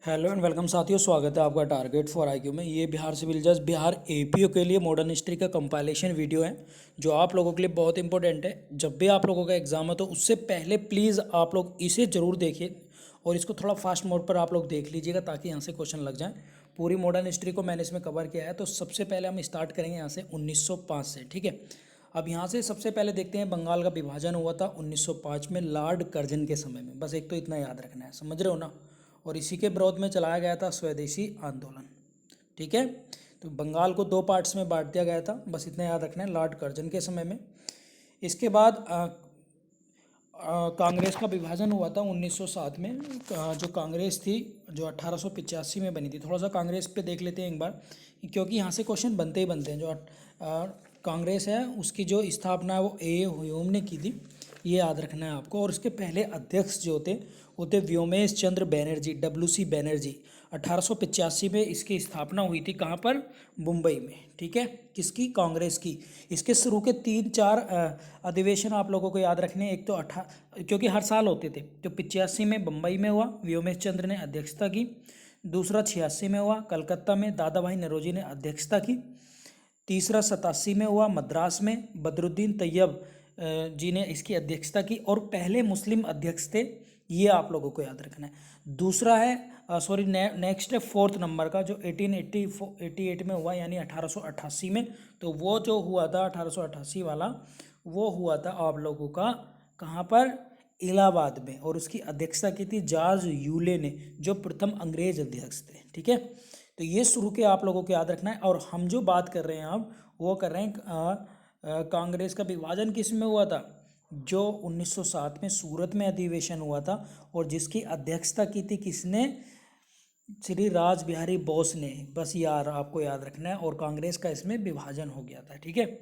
Hello and welcome साथियों, स्वागत है आपका टारगेट फॉर आईक्यू में। ये बिहार सिविल जज बिहार एपीओ के लिए मॉडर्न हिस्ट्री का कंपाइलेशन वीडियो है जो आप लोगों के लिए बहुत इंपॉर्टेंट है। जब भी आप लोगों का एग्जाम है तो उससे पहले प्लीज़ आप लोग इसे ज़रूर देखिए और इसको थोड़ा फास्ट मोड पर आप लोग देख लीजिएगा ताकि यहाँ से क्वेश्चन लग जाए। पूरी मॉडर्न हिस्ट्री को मैंने इसमें कवर किया है। तो सबसे पहले हम स्टार्ट करेंगे यहाँ से 1905 से, ठीक है। अब यहाँ से सबसे पहले देखते हैं बंगाल का विभाजन हुआ था 1905 में लॉर्ड कर्जन के समय में। बस एक तो इतना याद रखना है, समझ रहे हो ना। और इसी के विरोध में चलाया गया था स्वदेशी आंदोलन, ठीक है। तो बंगाल को दो पार्ट्स में बांट दिया गया था, बस इतना याद रखना है, लॉर्ड कर्जन के समय में। इसके बाद कांग्रेस का विभाजन हुआ था 1907 में। जो कांग्रेस थी जो 1885 में बनी थी। थोड़ा सा कांग्रेस पे देख लेते हैं एक बार, क्योंकि यहाँ से क्वेश्चन बनते ही बनते हैं। जो कांग्रेस है उसकी जो स्थापना है वो ए ह्यूम ने की थी, ये याद रखना है आपको। और उसके पहले अध्यक्ष जो थे वो थे व्योमेश चंद्र बैनर्जी, WC बैनर्जी। 1885 में इसकी स्थापना हुई थी, कहाँ पर? मुंबई में, ठीक है। किसकी? कांग्रेस की। इसके शुरू के 3-4 अधिवेशन आप लोगों को याद रखने हैं। एक तो क्योंकि हर साल होते थे, तो 85 में मुंबई में हुआ, व्योमेश चंद्र ने अध्यक्षता की। दूसरा 86 में हुआ कलकत्ता में, दादा भाई नौरोजी ने अध्यक्षता की। तीसरा 87 में हुआ मद्रास में, बदरुद्दीन तैयब जी ने इसकी अध्यक्षता की और पहले मुस्लिम अध्यक्ष थे, ये आप लोगों को याद रखना है। दूसरा है नेक्स्ट है 4th नंबर का, जो 1888 में हुआ, यानी 1888 में। तो वो जो हुआ था 1888 वाला, वो हुआ था आप लोगों का कहाँ पर? इलाहाबाद में। और उसकी अध्यक्षता की थी जॉर्ज यूले ने, जो प्रथम अंग्रेज अध्यक्ष थे, ठीक है। तो ये शुरू के आप लोगों को याद रखना है। और हम जो बात कर रहे हैं अब, वो कर रहे हैं कांग्रेस का विभाजन किस में हुआ था? जो 1907 में सूरत में अधिवेशन हुआ था और जिसकी अध्यक्षता की थी किसने? श्री राज बिहारी बोस ने। बस यार आपको याद रखना है। और कांग्रेस का इसमें विभाजन हो गया था, ठीक है।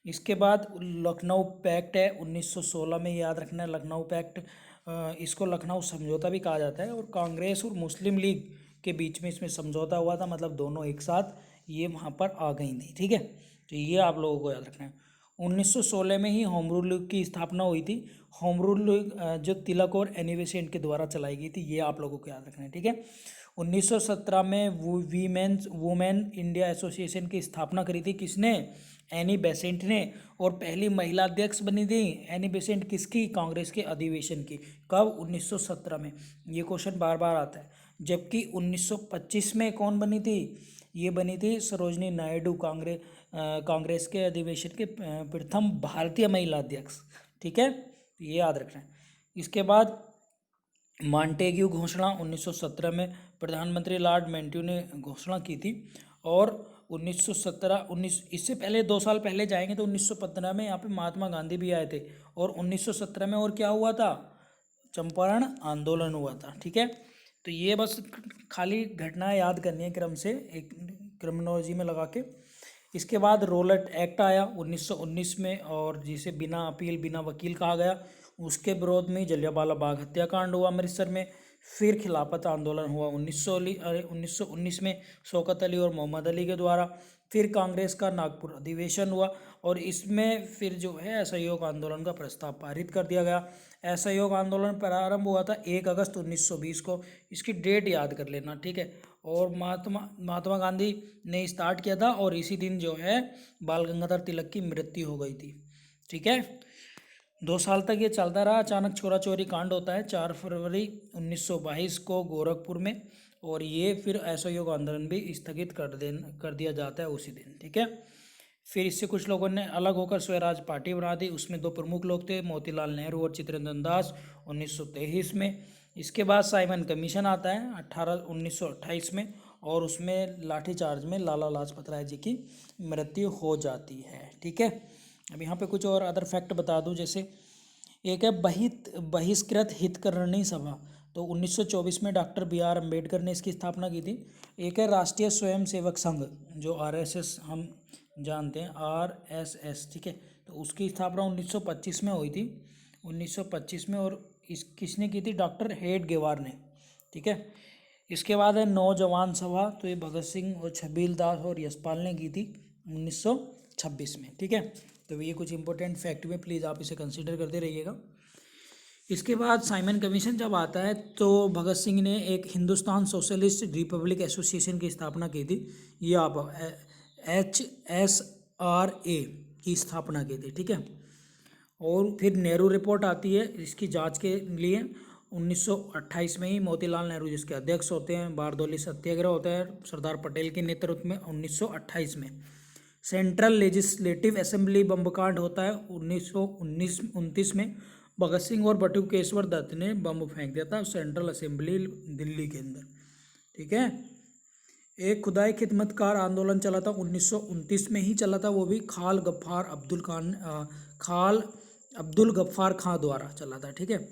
इसके बाद लखनऊ पैक्ट है 1916 में, याद रखना है लखनऊ पैक्ट। इसको लखनऊ समझौता भी कहा जाता है। और कांग्रेस और मुस्लिम लीग के बीच में इसमें समझौता हुआ था, मतलब दोनों एक साथ ये वहाँ पर आ गई थी, ठीक है। तो ये आप लोगों को याद रखना है। 1916 में ही होम रूल लीग की स्थापना हुई थी। होम रूल लीग जो तिलक और एनी बेसेंट के द्वारा चलाई गई थी, ये आप लोगों को याद रखना है, ठीक है। 1917 में वुमेन इंडिया एसोसिएशन की स्थापना करी थी, किसने? एनी बेसेंट ने। और पहली महिला अध्यक्ष बनी थी एनी बेसेंट, किसकी? कांग्रेस के अधिवेशन की। कब? 1917 में। ये क्वेश्चन बार बार आता है। जबकि 1925 में कौन बनी थी? ये बनी थी सरोजनी नायडू, कांग्रेस के अधिवेशन के प्रथम भारतीय महिला अध्यक्ष, ठीक है। ये याद रखना है। इसके बाद मॉन्टेग्यू घोषणा 1917 में प्रधानमंत्री लॉर्ड मेंट्यू ने घोषणा की थी। और 1917 इससे पहले 2 साल पहले जाएंगे तो 1915 में यहाँ पे महात्मा गांधी भी आए थे। और 1917 में और क्या हुआ था? चंपारण आंदोलन हुआ था, ठीक है। तो ये बस खाली घटनाएं याद करनी है क्रम से, एक क्रमिनोलॉजी में लगा के। इसके बाद रोलट एक्ट आया 1919 में, और जिसे बिना अपील बिना वकील कहा गया। उसके विरोध में जलियांवाला बाग हत्याकांड हुआ अमृतसर में। फिर खिलाफत आंदोलन हुआ 1919 में शौकत अली और मोहम्मद अली के द्वारा। फिर कांग्रेस का नागपुर अधिवेशन हुआ और इसमें फिर जो है असहयोग आंदोलन का प्रस्ताव पारित कर दिया गया। असहयोग आंदोलन प्रारंभ हुआ था 1 अगस्त 1920 को। इसकी डेट याद कर लेना, ठीक है। और महात्मा गांधी ने स्टार्ट किया था और इसी दिन जो है बाल गंगाधर तिलक की मृत्यु हो गई थी, ठीक है। 2 साल तक ये चलता रहा। अचानक चोरा चोरी कांड होता है 4 फरवरी 1922 को गोरखपुर में। और ये फिर असहयोग आंदोलन भी स्थगित कर दिया जाता है उसी दिन, ठीक है। फिर इससे कुछ लोगों ने अलग होकर स्वराज पार्टी बना दी। उसमें 2 प्रमुख लोग थे, मोतीलाल नेहरू और चित्तरंजन दास, 1923 में। इसके बाद साइमन कमीशन आता है 1928 में। और उसमें लाठीचार्ज में लाला लाजपत राय जी की मृत्यु हो जाती है, ठीक है। अब यहाँ पे कुछ और अदर फैक्ट बता दूं, जैसे एक है बहिष्कृत हितकर्णी सभा, तो 1924 में डॉक्टर BR अम्बेडकर ने इसकी स्थापना की थी। एक है राष्ट्रीय स्वयंसेवक संघ, जो RSS हम जानते हैं, RSS, ठीक है। तो उसकी स्थापना 1925 में हुई थी, 1925 में। और किसने की थी? डॉक्टर हेडगेवार ने, ठीक है। इसके बाद है नौजवान सभा, तो ये भगत सिंह और छबील दास और यशपाल ने की थी 1926 में, ठीक है। तो ये कुछ इंपॉर्टेंट फैक्ट में प्लीज़ आप इसे कंसीडर करते रहिएगा। इसके बाद साइमन कमीशन जब आता है तो भगत सिंह ने एक हिंदुस्तान सोशलिस्ट रिपब्लिक एसोसिएशन की स्थापना की थी। ये आप HSRA की स्थापना की थी, ठीक है। और फिर नेहरू रिपोर्ट आती है इसकी जांच के लिए 1928 में ही। मोतीलाल नेहरू जिसके अध्यक्ष होते हैं। बारदोली सत्याग्रह होता है सरदार पटेल के नेतृत्व में 1928 में। सेंट्रल लेजिस्लेटिव असेंबली बम्बकांड होता है 1929 में। भगत सिंह और बटुकेश्वर दत्त ने बम फेंक दिया था सेंट्रल असेंबली दिल्ली के अंदर, ठीक है। एक खुदाई खिदमतकार आंदोलन चला था 1929 में ही चला था, वो भी खाल अब्दुल गफ्फार खां द्वारा चला था, ठीक है।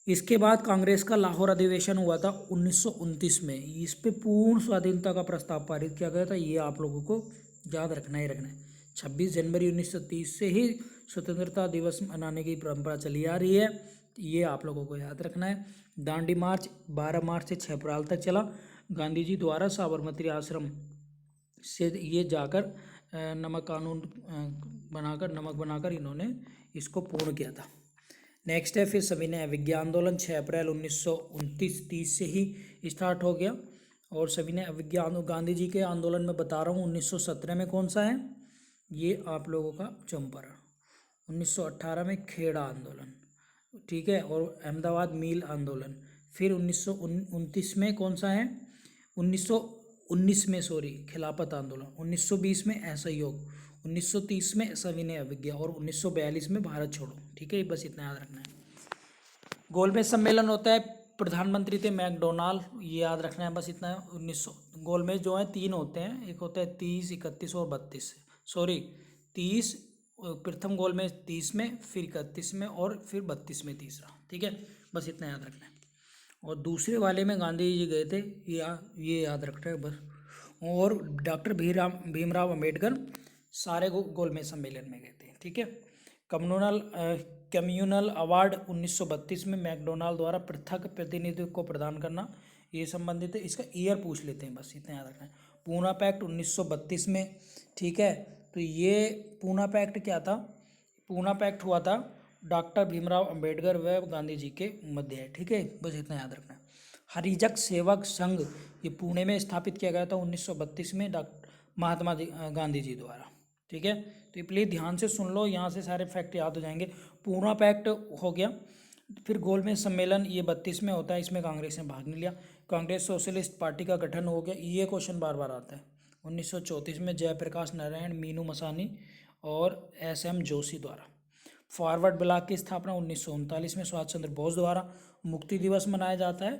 इसके बाद कांग्रेस का लाहौर अधिवेशन हुआ था 1929 में। इस पे पूर्ण स्वाधीनता का प्रस्ताव पारित किया गया था। ये आप लोगों को याद रखना ही रखना है। 26 जनवरी 1930 से ही स्वतंत्रता दिवस मनाने की परंपरा चली आ रही है, ये आप लोगों को याद रखना है। दांडी मार्च 12 मार्च से 6 अप्रैल तक चला। गांधी जी द्वारा साबरमती आश्रम से ये जाकर नमक बनाकर इन्होंने इसको पूर्ण किया था। नेक्स्ट है फिर सविनय अवज्ञा आंदोलन 6 अप्रैल 1929-30 से ही स्टार्ट हो गया। और सविनय अवज्ञा गांधी जी के आंदोलन में बता रहा हूँ 1917 में कौन सा है, ये आप लोगों का चंपारण। 1918 में खेड़ा आंदोलन, ठीक है। और अहमदाबाद मिल आंदोलन। फिर 1929 में कौन सा है, 1919 में खिलाफत आंदोलन। 1920 में असहयोग। 1930 में सविनय अवज्ञा। और 1942 में भारत छोड़ो, ठीक है। बस इतना याद रखना है। गोलमेज सम्मेलन होता है, प्रधानमंत्री थे मैकडोनाल्ड, ये याद रखना है, बस इतना है। 1900 गोलमेज जो है 3 होते हैं, एक होता है 30, 31 और 32। 30 प्रथम गोलमेज 30 में, फिर 31 में और फिर 32 में तीसरा, ठीक है। बस इतना याद रखना है। और दूसरे वाले में गांधी जी गए थे, ये याद रखना है बस। और डॉक्टर भीमराव अंबेडकर सारे गोलमेज सम्मेलन में गए थे, ठीक है। कम्युनल अवार्ड 1932 में मैकडोनाल्ड द्वारा पृथक प्रतिनिधित्व को प्रदान करना, ये संबंधित है। इसका ईयर पूछ लेते हैं, बस इतना याद रखना है। पूना पैक्ट 1932 में, ठीक है। तो ये पूना पैक्ट क्या था, पूना पैक्ट हुआ था डॉक्टर भीमराव अंबेडकर व गांधी जी के मध्य है, ठीक है। बस इतना याद रखना है। हरिजन सेवक संघ ये पुणे में स्थापित किया गया था 1932 में महात्मा गांधी जी द्वारा, ठीक है। तो ये प्लीज ध्यान से सुन लो, यहाँ से सारे फैक्ट याद हो जाएंगे। पूना पैक्ट हो गया। फिर गोलमेज सम्मेलन ये 32 में होता है, इसमें कांग्रेस ने भाग नहीं लिया। कांग्रेस सोशलिस्ट पार्टी का गठन हो गया, ये क्वेश्चन बार बार आता है। 1934 में जयप्रकाश नारायण, मीनू मसानी और SM जोशी द्वारा। फॉरवर्ड ब्लॉक की स्थापना 1939 में सुभाष चंद्र बोस द्वारा। मुक्ति दिवस मनाया जाता है,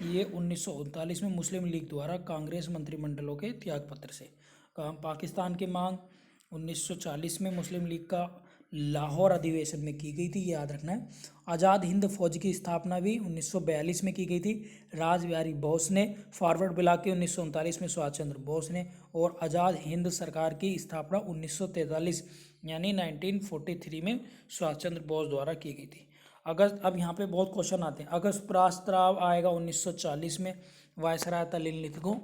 ये 1939 में मुस्लिम लीग द्वारा कांग्रेस मंत्रिमंडलों के त्यागपत्र से। पाकिस्तान की मांग 1940 में मुस्लिम लीग का लाहौर अधिवेशन में की गई थी, ये याद रखना है। आज़ाद हिंद फौज की स्थापना भी 1942 में की गई थी, राज बिहारी बोस ने। फॉरवर्ड ब्लॉक की 1939 में सुभाष चंद्र बोस ने। और आज़ाद हिंद सरकार की स्थापना 1943 यानी 1943 में सुभाष चंद्र बोस द्वारा की गई थी। अगस्त, अब यहाँ पे बहुत क्वेश्चन आते हैं। अगस्त प्रस्ताव आएगा 1940 में, वायसराय था लिनलिथगो।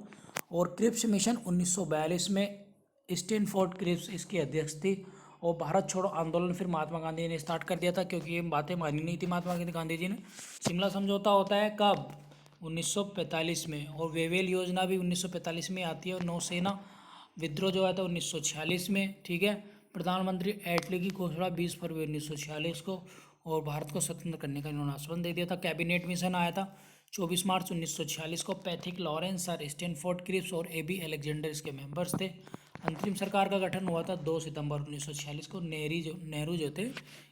और क्रिप्स मिशन 1942 में, स्टैनफोर्ड क्रिप्स इसकी अध्यक्ष थी। और भारत छोड़ो आंदोलन फिर महात्मा गांधी ने स्टार्ट कर दिया था, क्योंकि ये बातें मानी नहीं थी महात्मा गांधी जी ने। शिमला समझौता होता है कब, 1945 में। और वेवेल योजना भी 1945 में आती है। और नौसेना विद्रोह जो आया था 1946 में, ठीक है। प्रधानमंत्री एटली की घोषणा 20 फरवरी 1946 को। और भारत को स्वतंत्र करने का इन्होंने आश्वासन दे दिया था। कैबिनेट मिशन आया था 24 मार्च 1946 को। Pethick Lawrence, sir Stafford Cripps और AB अलेक्जेंडर इसके मेंबर्स थे। अंतरिम सरकार का गठन हुआ था 2 सितंबर 1946 को। नेहरू जो थे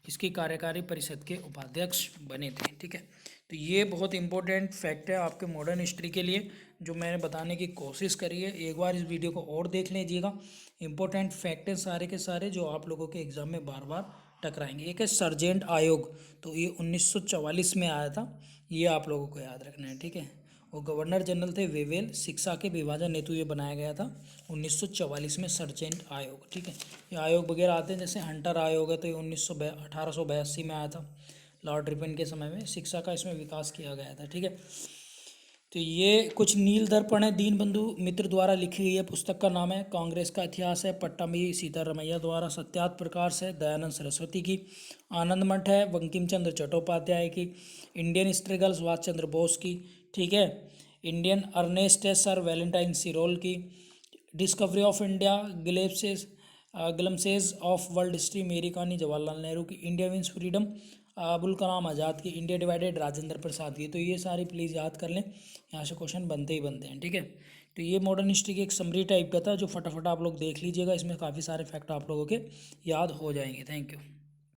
इसकी कार्यकारी परिषद के उपाध्यक्ष बने थे, ठीक है। तो ये बहुत इंपॉर्टेंट फैक्ट है आपके मॉडर्न हिस्ट्री के लिए, जो मैंने बताने की कोशिश करी है। एक बार इस वीडियो को और देख लीजिएगा। इंपॉर्टेंट फैक्ट है सारे के सारे, जो आप लोगों के एग्जाम में बार बार टकराएंगे। एक है सर्जेंट आयोग, तो ये 1944 में आया था, ये आप लोगों को याद रखना है, ठीक है। और गवर्नर जनरल थे वेवेल। शिक्षा के विभाजन हेतु ये बनाया गया था 1944 में सर्जेंट आयोग, ठीक है। ये आयोग वगैरह आते हैं, जैसे हंटर आयोग है, तो ये 1882 में आया था लॉर्ड रिपन के समय में। शिक्षा का इसमें विकास किया गया था, ठीक है। तो ये कुछ नील दर्पण है, दीनबंधु मित्र द्वारा लिखी गई है, पुस्तक का नाम है। कांग्रेस का इतिहास है, पट्टाभी सीतारमैया द्वारा। सत्यार्थ प्रकाश है, दयानंद सरस्वती की। आनंद मठ है, बंकिम चंद्र चट्टोपाध्याय की। इंडियन स्ट्रगल सुभाष चंद्र बोस की, ठीक है। इंडियन अर्नेस्ट है सर वैलेंटाइन सिरोल की। Discovery of India, glimpses of world history, मेरी कहानी जवाहरलाल नेहरू की। India means freedom, Abul Kalam Azad की। इंडिया डिवाइडेड, राजेंद्र प्रसाद की। तो ये सारी प्लीज़ याद कर लें, यहाँ से क्वेश्चन बनते ही बनते हैं, ठीक है। तो ये मॉडर्न हिस्ट्री की एक समरी टाइप का था, जो फटाफट आप लोग देख लीजिएगा, इसमें काफ़ी सारे फैक्ट आप लोगों के याद हो जाएंगे। Thank you.